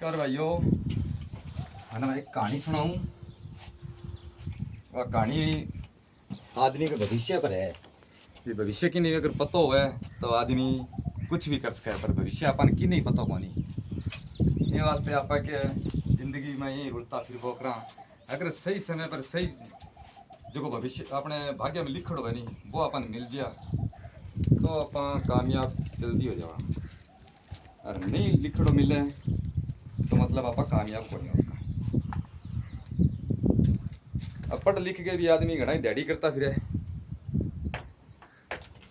नमस्कार भाइयों। हाँ, मैं एक कहानी सुनाऊं। वह कहानी आदमी के भविष्य पर है कि भविष्य की नहीं अगर पता हुआ तो आदमी कुछ भी कर सके, पर भविष्य अपन की नहीं पता होनी। ये वास्ते आप के जिंदगी में ही उल्टा फिर बोकरा अगर सही समय पर सही जो भविष्य अपने भाग्य में लिखड़ हुआ नहीं वो अपन मिल गया तो अपन कामयाब जल्दी हो जावा, और नहीं लिखड़ो मिले तो मतलब आप कामयाब को नहीं उसका। अब पढ़ लिख के भी आदमी घना ही दिहाड़ी करता फिरे।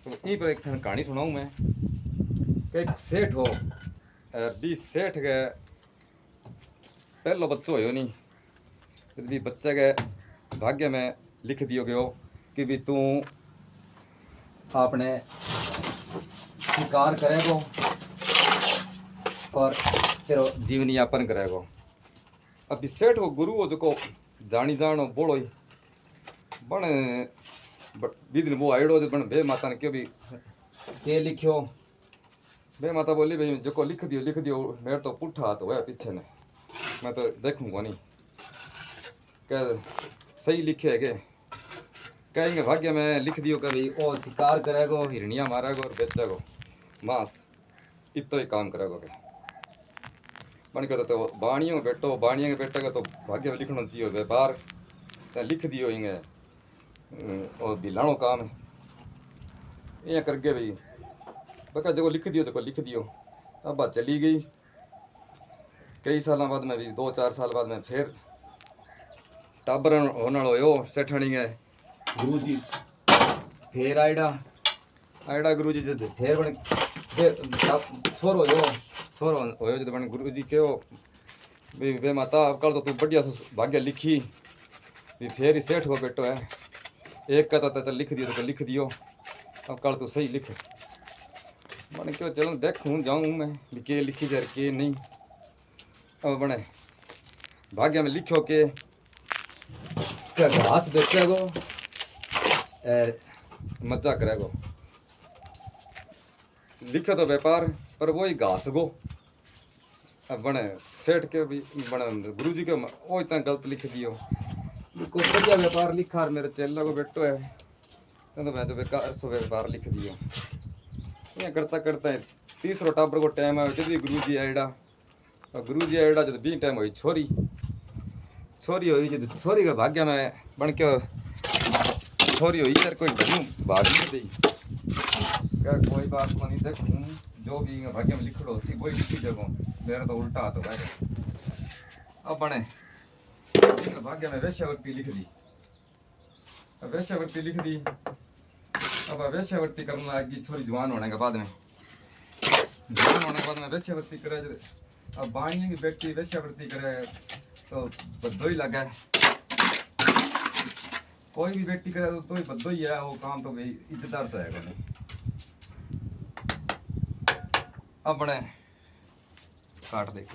तो यहीं पर एक थाने कहानी सुनाऊं मैं कि एक सेठ हो भी सेठ के पहलो बच्चो हो नहीं, फिर भी बच्चे के भाग्य में लिख दियो गयो कि भी तू आपने शिकार करेगो और तेरो जीवन यापन करेगो। अभी सेठ हो गुरु हो जो जानी जानो बोलो ही बण बीदिन वो आयड़ो बण बे माता ने क्यों भी के लिखियो। बे माता बोली भाई जो लिख दियो मेरे तो पुठा हाथ होया पीछे ने, मैं तो देखूंगा नहीं क्या सही लिखे है के कहेंगे भाग्य में लिख दियो कभी ओ शिकार करेगो, हिरनिया मारेगो और बेचेगो मांस, इतना ही काम करेगो के बन के तो बाणियों बेटो बाणिया के बेटे का तो भाग्य में लिखना चाहिए व्यापार तो लिख दियो इंगे और बिलानो काम है ये कर गए भाई बका जो लिख दियो। अब बात चली गई। कई साल बाद में भी 2-4 साल बाद में फिर टाबर होने हो सेठणी है गुरु जी फिर आयडा गुरु जी जब फिर बन छोरो हो जब बन गुरु जी कहो भी वे माता कल तो तू बढ़िया भाग्य लिखी भी फिर ही सेठ हो बेटो है एक कहता था चल लिख दियो अब कल तो सही लिख। मैंने क्यों चलो देखूँ जाऊँ मैं के लिखी जा के नहीं। अब बने भाग्य में लिखो के घास बेचेगो मजा करेगो। लिखो तो व्यापार पर वही घास गो। अब बने सेठ के भी बने गुरु जी के वो इतना गलत लिख दियो को बढ़िया व्यापार लिखा और मेरे चेला को बेटो है तो मैं तो बेकार सो व्यापार लिख दियो। ये करता करता है तीसरो टाबर को टाइम आयो जब गुरु जी आयडा और गुरु जी आयडा जब बी टाइम हुई छोरी हुई जब छोरी का भाग्य में बन के छोरी हुई यार कोई डरू भाग नहीं दी क्या कोई बात को नहीं देखूँ जो भी भाग्य में लिख लो सी वही लिखी जगह मेरा तो उल्टा हाथ होगा। अब बने भाग्य में वेश्यावृत्ति लिख दी। वेश्यावृत्ति लिख दी। अब वेश्यावृत्ति करने लगी छोरी जवान होने के बाद में वेश्यावृत्ति करे। अब बाणी की बेटी वेश्यावृत्ति करे तो बद्दो ही लगा है। कोई भी बेटी करे तो ही बद्दो ही है वो काम तो भाई इज्जतदार तो है नहीं। अब बड़े काट देख